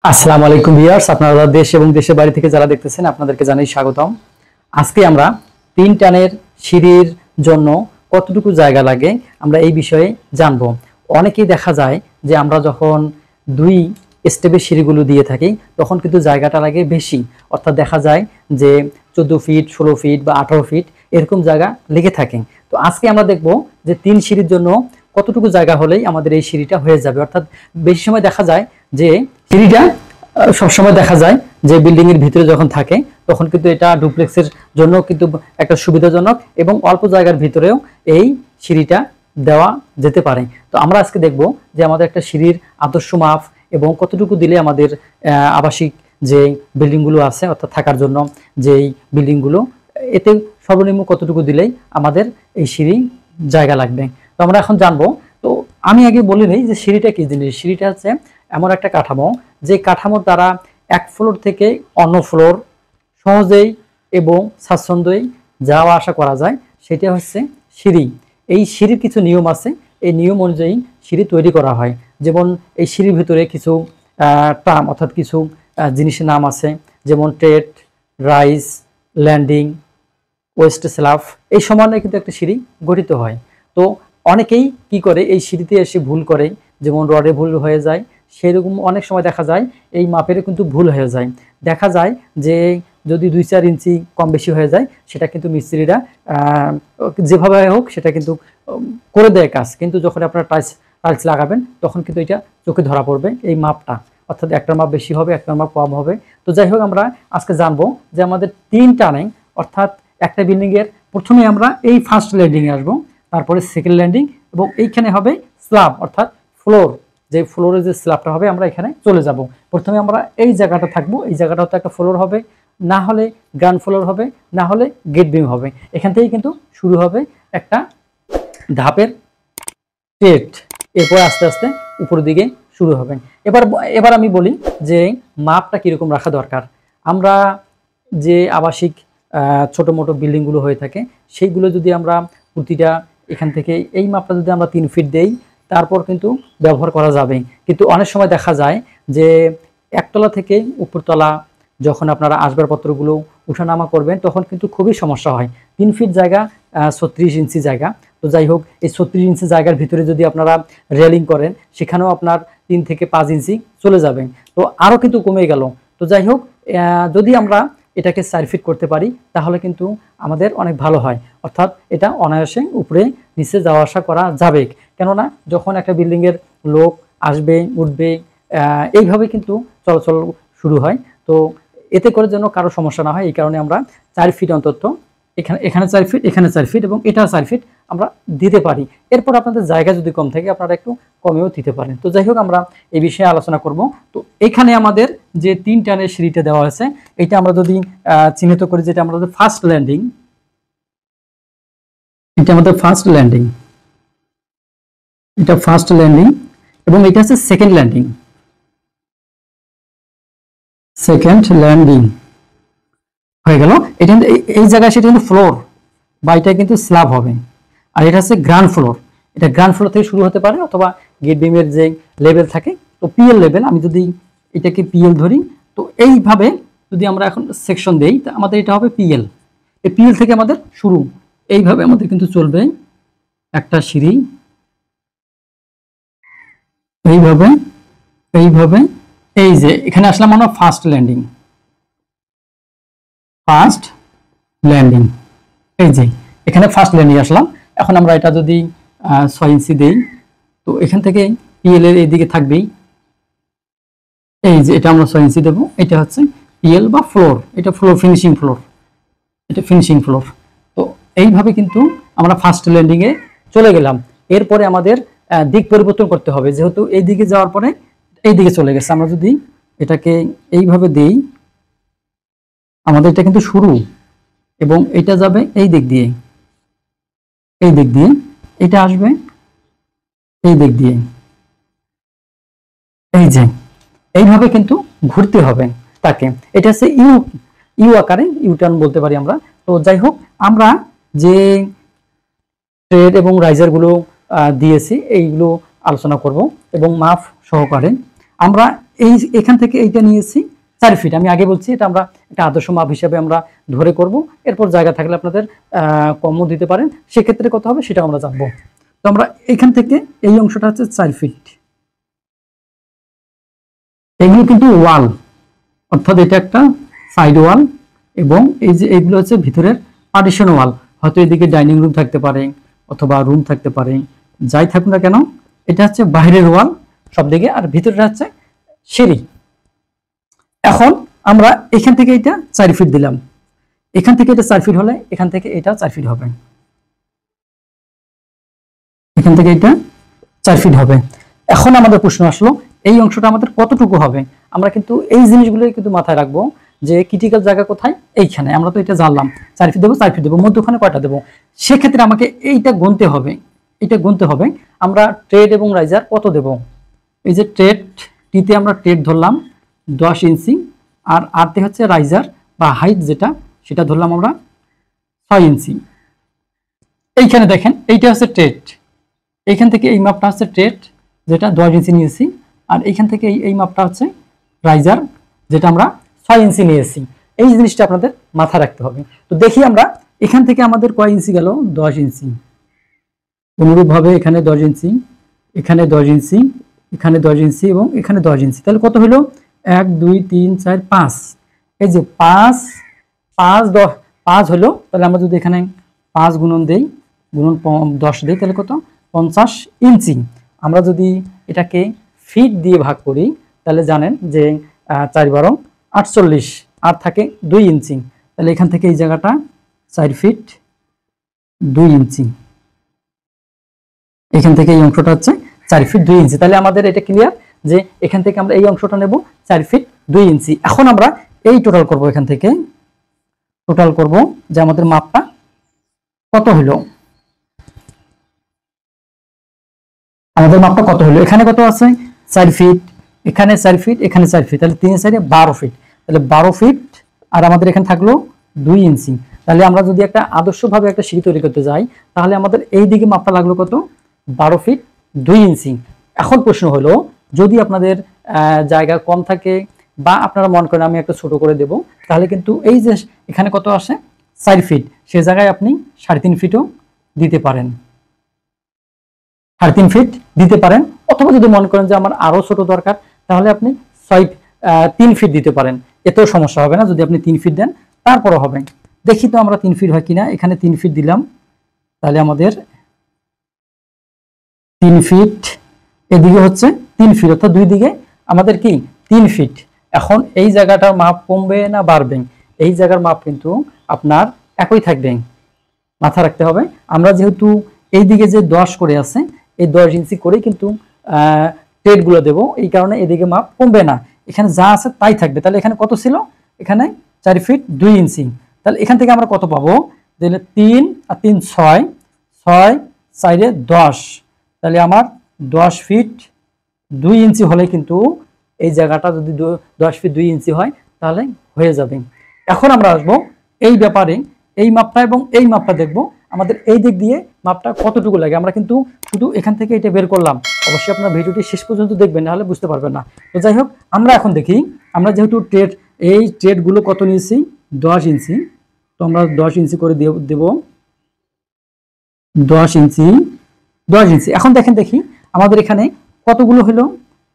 আসসালামু আলাইকুম ভিউয়ার্স, আপনারা দেশ এবং দেশের বাইরে থেকে যারা দেখতেছেন আপনাদেরকে জানাই স্বাগতম। আজকে আমরা 3 টানের সিঁড়ির জন্য কতটুকু জায়গা লাগে আমরা এই বিষয়ে জানব। অনেকেই দেখা যায় যে আমরা যখন 2 স্টেপের সিঁড়িগুলো দিয়ে থাকি তখন কিন্তু জায়গাটা লাগে বেশি, অর্থাৎ দেখা যায় যে 14 ফিট, 16 ফিট বা 18 ফিট এরকম জায়গা লেগে থাকে। তো আজকে আমরা দেখব যে 3 সিঁড়ির জন্য কতটুকু জায়গা হলেই আমাদের এই সিঁড়িটা হয়ে যাবে। অর্থাৎ বেশি সময় দেখা যায় যে সিঁড়িটা সবসময় দেখা যায় যে বিল্ডিং এর ভিতরে যখন থাকে তখন কিন্তু এটা ডুপ্লেক্সের জন্য কিন্তু একটা সুবিধাজনক এবং অল্প জায়গার ভিতরেও এই সিঁড়িটা দেওয়া যেতে পারে। তো আমরা আজকে দেখব যে আমাদের একটা সিঁড়ির আদর্শ মাপ এবং কতটুকু দিলে আমাদের আবাসিক যে বিল্ডিংগুলো আছে অর্থাৎ থাকার জন্য যেই বিল্ডিংগুলো, এতে সর্বনিম্ন কতটুকু দিলেই আমাদের এই সিঁড়ি জায়গা লাগবে। তো আমরা এখন জানবো। তো আমি আগে বলে নিই যে সিঁড়িটা কি জিনিস। সিঁড়িটা হচ্ছে এমন একটা কাঠামো যে কাঠামোর দ্বারা এক ফ্লোর থেকে অন্য ফ্লোর সহজেই এবং স্বাচ্ছন্দ্যেই যাওয়া আসা করা যায়, সেটা হচ্ছে সিঁড়ি। এই সিঁড়ির কিছু নিয়ম আছে, এই নিয়ম অনুযায়ী সিঁড়ি তৈরি করা হয়। যেমন এই সিঁড়ির ভিতরে কিছু টার্ম অর্থাৎ কিছু জিনিসের নাম আছে, যেমন trade, rise, landing, West slab, এই সমানে কিন্তু একটা সিঁড়ি গঠিত হয়। তো অনেকেই কি করে এই সিঁড়িতে এসে ভুল করে, যেমন রডে ভুল হয়ে যায়, সেরকম অনেক সময় দেখা যায় এই মাপেরও কিন্তু ভুল হয়ে যায়। দেখা যায় যে যদি 2-4 ইঞ্চি কম বেশি হয়ে যায় সেটা কিন্তু মিস্ত্রিরা যেভাবে হোক সেটা কিন্তু করে দেয় কাজ, কিন্তু যখন আপনারা টাইলস লাগাবেন তখন কিন্তু এটা চোখে ধরা পড়বে এই মাপটা, অর্থাৎ একটার মাপ বেশি হবে একটার মাপ কম হবে। তো যাই হোক, আমরা আজকে জানবো যে আমাদের 3 টানে অর্থাৎ একটা বিল্ডিং এর প্রথমে আমরা এই ফার্স্ট ল্যান্ডিং এ আসবো, তারপরে সেকেন্ড ল্যান্ডিং এবং এইখানে হবে স্ল্যাব অর্থাৎ ফ্লোর, যে ফ্লোরে যে স্ল্যাবটা হবে আমরা এখানে চলে যাব। প্রথমে আমরা এই জায়গাটা থাকবো, এই জায়গাটা হতে একটা ফ্লোর হবে, না হলে গ্রাউন্ড ফ্লোর হবে, না হলে গেট বিম হবে। এখান থেকেই কিন্তু শুরু হবে একটা ধাপের স্টেট, এরপর আস্তে আস্তে উপরের দিকে শুরু হবে। এবার আমি বলি যে মাপটা কিরকম রাখা দরকার। আমরা যে আবাসিক ছোট মোটো বিল্ডিংগুলো হয়ে থাকে সেইগুলো যদি আমরা প্রতিটা এখান থেকে এই মাপটা যদি আমরা 3 ফিট দেই তারপর কিন্তু ব্যবহার করা যাবে। কিন্তু অনেক সময় দেখা যায় যে একতলা থেকে উপরতলা যখন আপনারা আসবাবপত্রগুলো উঠানামা করবেন তখন কিন্তু খুবই সমস্যা হয়। 3 ফিট জায়গা 36 ইঞ্চি জায়গা। তো যাই হোক, এই 36 ইঞ্চি জায়গার ভিতরে যদি আপনারা রেলিং করেন সেখানেও আপনার 3 থেকে 5 ইঞ্চি চলে যাবে, তো আরও কিন্তু কমে গেল। তো যাই হোক, যদি আমরা এটাকে 4 ফিট করতে পারি তাহলে কিন্তু আমাদের অনেক ভালো হয়, অর্থাৎ এটা অনায়াসে উপরে নিচে যাওয়া আসা করা যাবে। কেননা যখন একটা বিল্ডিংয়ের লোক আসবে উঠবে এইভাবে কিন্তু চলাচল শুরু হয়। তো এতে করে যেন কারো সমস্যা না হয় এই কারণে আমরা 4 ফিট অন্তত এখানে 4 ফিট, এখানে 4 ফিট এবং এটা 4 ফিট আমরা দিতে পারি। এরপর আপনাদের জায়গা যদি কম থাকে আপনারা একটু কমেও দিতে পারেন। তো যাই হোক, আমরা এই বিষয়ে আলোচনা করব। তো এখানে আমাদের যে 3 টানের সিঁড়িটা দেওয়া আছে এটা আমরা যদি চিহ্নিত করি, যেটা আমাদের ফার্স্ট ল্যান্ডিং, এটা আমাদের ফার্স্ট ল্যান্ডিং, এটা ফার্স্ট ল্যান্ডিং এবং এটা হচ্ছে সেকেন্ড ল্যান্ডিং, সেকেন্ড ল্যান্ডিং হয়ে গেল। এটা এই জায়গায় সেটা কিন্তু ফ্লোর বা এটা কিন্তু স্ল্যাব হবে, আর এটা হচ্ছে গ্রাউন্ড ফ্লোর। এটা গ্রাউন্ড ফ্লোর থেকে শুরু হতে পারে অথবা গেট বিমের যে লেভেল থাকে, তো পিএল লেভেল, আমি যদি এটাকে পিএল ধরি তো এইভাবে যদি আমরা এখন সেকশন দেই তা আমাদের এটা হবে পিএল। এই পিএল থেকে আমাদের শুরু, এইভাবে আমাদের কিন্তু চলবে একটা সিঁড়ি, এইভাবে এইভাবে। এই যে এখানে আসলাম আমরা ফার্স্ট ল্যান্ডিং, ফার্স্ট ল্যান্ডিং, এই যে এখানে ফার্স্ট ল্যান্ডিং আসলাম। এখন আমরা এটা যদি 6 ইঞ্চি দেই তো এখান থেকে পিএল এর এইদিকে থাকবেই, এই যে এটা আমরা 6 ইঞ্চি দেবো, এটা হচ্ছে পিএল বা ফ্লোর, এটা ফ্লোর ফিনিশিং ফ্লোর, এটা ফিনিশিং ফ্লোর। তো এইভাবে কিন্তু আমরা ফার্স্ট ল্যান্ডিং এ চলে গেলাম। এরপরে আমাদের দিক পরিবর্তন করতে হবে, যেহেতু এই দিকে যাওয়ার পরে এই দিকে চলে গেছে। আমরা যদি এটাকে এইভাবে দেই আমাদের এটা কিন্তু শুরু এবং এটা যাবে এই দিক দিয়ে, এই দিক দিয়ে এটা আসবে এই দিক দিয়ে, এই যে এইভাবে কিন্তু ঘুরতে হবে তাকে। এটা হচ্ছে ইউ আকারে, ইউটার্ন বলতে পারি আমরা। তো যাই হোক, আমরা যে ট্রেড এবং রাইজার গুলো দিয়েছি এইগুলো আলোচনা করব এবং মাপ সহকারে। আমরা এখান থেকে এইটা নিয়েছি 4 ফিট। আমি আগে বলছি এটা আমরা একটা আদর্শ মাপ হিসাবে আমরা ধরে করব। এরপর জায়গা থাকলে আপনাদের কমও দিতে পারেন, সেক্ষেত্রে কত হবে সেটা আমরা জানবো। তো আমরা এখান থেকে এই অংশটা হচ্ছে 4 ফিট। এগুলো কিন্তু ওয়াল, অর্থাৎ এটা একটা সাইড ওয়াল, এবং এই যে এইগুলো হচ্ছে ভিতরের পার্টিশন ওয়াল। হয়তো এদিকে ডাইনিং রুম থাকতে পারে অথবা রুম থাকতে পারে, যাই থাকুক না কেন এটা হচ্ছে বাইরের ওয়াল সব দিকে, আর ভিতরটা হচ্ছে সিঁড়ি। এখন আমরা এখান থেকে এটা 4 ফিট দিলাম, এখান থেকে এটা 4 ফিট হলে এখান থেকে এটা 4 ফিট হবে, এখান থেকে এটা 4 ফিট হবে। এখন আমাদের প্রশ্ন আসলো এই অংশটা আমাদের কতটুকু হবে। আমরা কিন্তু এই জিনিসগুলোই কিন্তু মাথায় রাখবো যে ক্রিটিক্যাল জায়গা কোথায়, এইখানে। আমরা তো এটা জানলাম 4 ফিট দেবো, 4 ফিট দেবো, মধ্যখানে কয়টা দেবো, সেক্ষেত্রে আমাকে এইটা গুনতে হবে, এটা গুনতে হবে। আমরা ট্রেড এবং রাইজার কত দেব, এই যে ট্রেড টিতে আমরা ট্রেড ধরলাম 10 ইঞ্চি, আর আরতে হচ্ছে রাইজার বা হাইট যেটা সেটা ধরলাম আমরা 6 ইঞ্চি। এইখানে দেখেন এইটা হচ্ছে ট্রেড, এইখান থেকে এই মাপটা হচ্ছে ট্রেড যেটা 10 ইঞ্চি নিয়েছি, আর এইখান থেকে এই মাপটা হচ্ছে রাইজার যেটা আমরা 6 ইঞ্চি নিয়েছি। এই জিনিসটা আপনাদের মাথায় রাখতে হবে। তো দেখি আমরা এখান থেকে আমাদের কয় ইঞ্চি গেল, 10 ইঞ্চি। অনুরূপভাবে এখানে 10 ইঞ্চি, এখানে 10 ইঞ্চি, এখানে 10 ইঞ্চি এবং এখানে 10 ইঞ্চি। তাহলে কত হলো, 1 2 3 4 5। এই যে 5 5 10 5 হলো। তাহলে আমরা যদি এখানে 5 গুণন দেই, গুণন 10 দেই, তাহলে কত, 50 ইঞ্চি। আমরা যদি এটাকে ফিট দিয়ে ভাগ করি তাহলে জানেন যে 4 12 48, আর থাকে 2 ইঞ্চি। তাহলে এখান থেকে এই জায়গাটা 4 ফিট 2 ইঞ্চি, এখান থেকে এই অংশটা হচ্ছে 4 ফিট 2 ইঞ্চি। তাহলে আমাদের এটা ক্লিয়ার যে এখান থেকে আমরা এই অংশটা নেব 4 ফিট 2 ইঞ্চি। এখন আমরা এই টোটাল করব, এখান থেকে টোটাল করব যে আমাদের মাপটা কত হলো, আমাদের মাপটা কত হলো। এখানে কত আছে, 4 ফিট, এখানে 4 ফিট, এখানে 4 ফিট, তাহলে 3 4 12 ফিট। তাহলে 12 ফিট, আর আমাদের এখানে থাকলো 2 ইঞ্চি। তাহলে আমরা যদি একটা আদর্শভাবে একটা সিঁড়ি তৈরি করতে যাই তাহলে আমাদের এই দিকে মাপটা লাগলো কত, 12 ফিট 2 ইঞ্চি। এখন প্রশ্ন হলো যদি আপনাদের জায়গা কম থাকে বা আপনারা মনে করেন আমি একটা ছোট করে দেব, তাহলে কিন্তু এই যে এখানে কত আসে 4 ফিট, সে জায়গায় আপনি 3.5 ফিটও দিতে পারেন, 3.5 ফিট দিতে পারেন। অথবা যদি মনে করেন যে আমার আরো ছোট দরকার তাহলে আপনি 3 ফিট দিতে পারেন, এতেও সমস্যা হবে না যদি আপনি 3 ফিট দেন, তারপরও হবে। দেখি তো আমরা 3 ফিট হয় কিনা। এখানে 3 ফিট দিলাম, তাহলে আমাদের 3 ফিট, এদিকে হচ্ছে 3 ফিট, অর্থাৎ দুই দিকে আমাদের কি 3 ফিট। এখন এই জায়গাটার মাপ কমবে না বাড়বে, এই জায়গার মাপ কিন্তু আপনার একই থাকবে, মাথা রাখতে হবে। আমরা যেহেতু এই দিকে যে 10 করে আছে, এই 10 ইঞ্চি করেই কিন্তু ট্রেড গুলো দেবো, এই কারণে এদিকে মাপ কমবে না, এখানে যা আছে তাই থাকবে। তাহলে এখানে কত ছিল, এখানে 4 ফিট 2 ইঞ্চি। তাহলে এখান থেকে আমরা কত পাবো, তাহলে 3 আর 3 6, 6 4 10, তাহলে আমার 10 ফিট 2 ইঞ্চি হলে কিন্তু এই জায়গাটা যদি 10 ফিট 2 ইঞ্চি হয় তাহলে হয়ে যাবে। এখন আমরা আসবো এই ব্যাপারে, এই মাপটা এবং এই মাপটা দেখবো আমাদের এই দিক দিয়ে মাপটা কতটুকু লাগে। আমরা কিন্তু শুধু এখান থেকে এটা বের করলাম, অবশ্যই আপনার ভিডিওটি শেষ পর্যন্ত দেখবেন, নাহলে বুঝতে পারবেন না। তো যাই হোক, আমরা এখন দেখি আমরা যেহেতু এই ট্রেডগুলো কত নিয়েছি, 10 ইঞ্চি, তো আমরা 10 ইঞ্চি করে দেব, 10 ইঞ্চি 10 ইঞ্চি। এখন দেখি আমাদের এখানে কতগুলো হলো,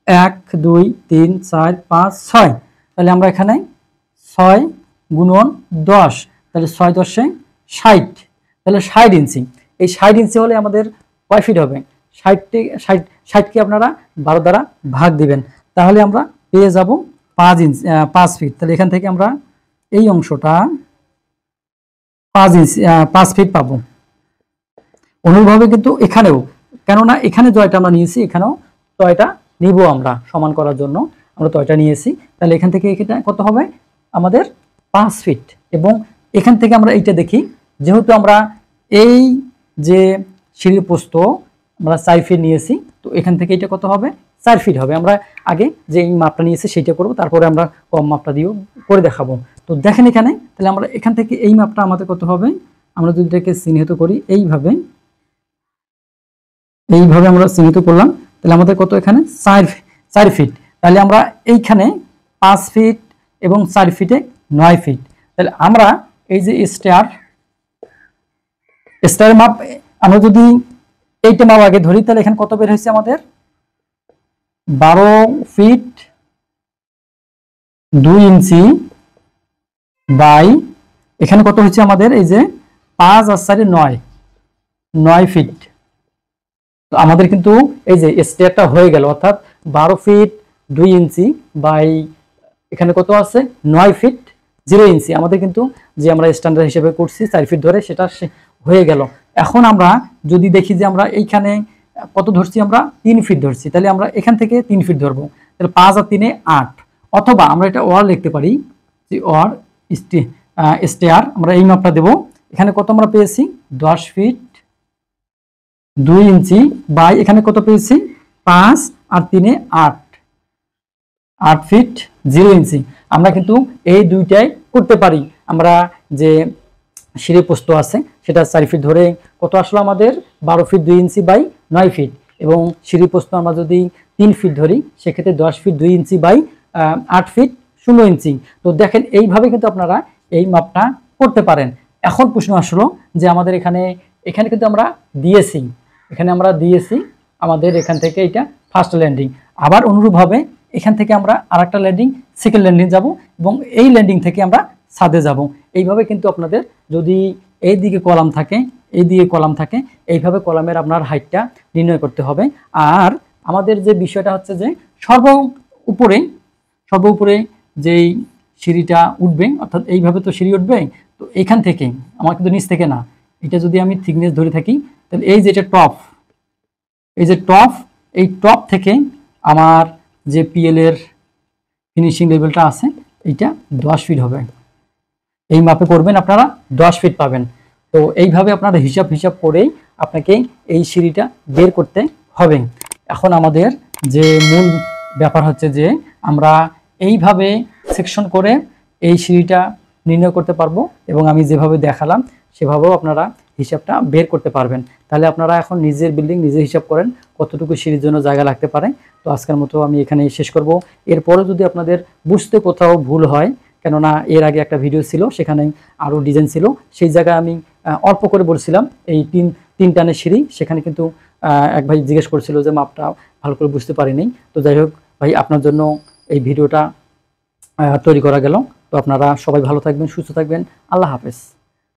1 2 3 4 5 6, তাহলে আমরা এখানে 6 গুণন 10, তাহলে 6 10 60, তাহলে 60 ইঞ্চি। এই 60 ইঞ্চি হলে আমাদের কয় ফিট হবে, 60কে আপনারা 12 দ্বারা ভাগ দিবেন, তাহলে আমরা পেয়ে যাব 5 ইঞ্চি 5 ফিট। তাহলে এখান থেকে আমরা এই অংশটা 5 ইঞ্চি 5 ফিট পাবো। অনুরূপভাবে কিন্তু এখানেও, কেননা এখানে জয়টা আমরা নিয়েছি, এখানেও জয়টা নিব আমরা সমান করার জন্য, আমরা জয়টা নিয়েছি। তাহলে এখান থেকে এটা কত হবে আমাদের 5 ফিট। এবং এখান থেকে আমরা এইটা দেখি, যেহেতু আমরা এই যে সিঁড়ির প্রস্থ আমরা 4 ফিট নিয়েছি, তো এখান থেকে এটা কত হবে, 4 ফিট হবে। আমরা আগে যে এই মাপটা নিয়েছি সেইটা করব, তারপরে আমরা কম মাপটা দিয়েও করে দেখাবো। তো দেখেন এখানে, তাহলে আমরা এখান থেকে এই মাপটা আমাদের কত হবে, আমরা যদি এটাকে চিহ্নিত করি এইভাবে আমরা চিহ্নিত করলাম, তাহলে আমাদের কত এখানে 4 ফিট। তাহলে আমরা এইখানে 5 ফিট এবং 4 ফিটে 9 ফিট। তাহলে আমরা এই যে স্টার মাপ আমরা যদি এইটা মাপ আগে ধরি, তাহলে এখানে কত বের হয়েছে আমাদের? 12 ফিট 2 ইঞ্চি বাই এখানে কত হচ্ছে আমাদের? এই যে 5 আর 4 9 ফিট। তো আমাদের কিন্তু এই যে স্টেয়ারটা হয়ে গেল, অর্থাৎ 12 ফিট 2 ইঞ্চি বাই এখানে কত আছে? 9 ফিট 0 ইঞ্চি। আমাদের কিন্তু যে আমরা স্ট্যান্ডার্ড হিসেবে করছি 4 ফিট ধরে, সেটা হয়ে গেল। এখন আমরা যদি দেখি যে আমরা এইখানে কত ধরছি? আমরা 3 ফিট ধরছি, তাহলে আমরা এখান থেকে 3 ফিট ধরবো। তাহলে 5 আর 3 8, অথবা আমরা এটা ওয়ার লিখতে পারি যে ওয়ার স্টেয়ার। আমরা এই মাপটা দেব। এখানে কত আমরা পেয়েছি? 10 ফিট 2 ইঞ্চি বাই এখানে কত পেয়েছি? 5 আর 3 8 ফিট 0 ইঞ্চি। আমরা কিন্তু এই দুইটাই করতে পারি। আমরা যে সিঁড়ি পোস্ত আছে সেটা 4 ফিট ধরে কত আসলো আমাদের? 12 ফিট 2 ইঞ্চি বাই 9 ফিট। এবং সিঁড়ি পোস্ত আমরা যদি 3 ফিট ধরি, সেক্ষেত্রে 10 ফিট 2 ইঞ্চি বাই 8 ফিট 0 ইঞ্চি। তো দেখেন এইভাবে কিন্তু আপনারা এই মাপটা করতে পারেন। এখন প্রশ্ন আসলো যে আমাদের এখানে কিন্তু আমরা দিয়েছি, আমাদের এখান থেকে এটা ফার্স্ট ল্যান্ডিং। আবার অনুরূপভাবে এখান থেকে আমরা আরেকটা ল্যান্ডিং, সেকেন্ড ল্যান্ডিং যাব, এবং এই ল্যান্ডিং থেকে আমরা ছাদে যাব। এইভাবে কিন্তু আপনাদের যদি এই দিকে কলাম থাকে, এই দিকে কলাম থাকে, এইভাবে কলামের আপনার হাইটটা নির্ণয় করতে হবে। আর আমাদের যে বিষয়টা হচ্ছে যে সর্ব উপরে যেই সিঁড়িটা উঠবে, অর্থাৎ এইভাবে তো সিঁড়ি উঠবে, তো এখান থেকে আমার কিন্তু নিচ থেকে না, এটা যদি আমি থিকনেস ধরে থাকি, তাহলে এই যে টপ, এই টপ থেকে আমার যে পিএল এর ফিনিশিং লেভেলটা আছে, এইটা 10 ফিট হবে। এই মাপে করবেন, আপনারা 10 ফিট পাবেন। তো এইভাবে আপনারা হিসাব করেই আপনাকে এই সিঁড়িটা বের করতে হবে। এখন আমাদের যে মূল ব্যাপার হচ্ছে যে আমরা এইভাবে সেকশন করে এই সিঁড়িটা নির্ণয় করতে পারবো, এবং আমি যেভাবে দেখালাম সেভাবেও আপনারা হিসাবটা বের করতে পারবেন। তাহলে আপনারা এখন নিজের বিল্ডিং নিজে হিসাব করেন কতটুকু সিঁড়ির জন্য জায়গা লাগতে পারে। তো আজকের মতো আমি এখানে শেষ করব। এরপরে যদি আপনাদের বুঝতে কোথাও ভুল হয়, কেননা এর আগে একটা ভিডিও ছিল, সেখানে আরও ডিজাইন ছিল, সেই জায়গায় আমি অল্প করে বলছিলাম এই তিন টানের সিঁড়ি, সেখানে কিন্তু এক ভাই জিজ্ঞেস করছিল যে মাপটা ভালো করে বুঝতে পারিনি। তো যাই হোক ভাই, আপনার জন্য এই ভিডিওটা তৈরি করা গেল। তো আপনারা সবাই ভালো থাকবেন, সুস্থ থাকবেন। আল্লাহ হাফেজ।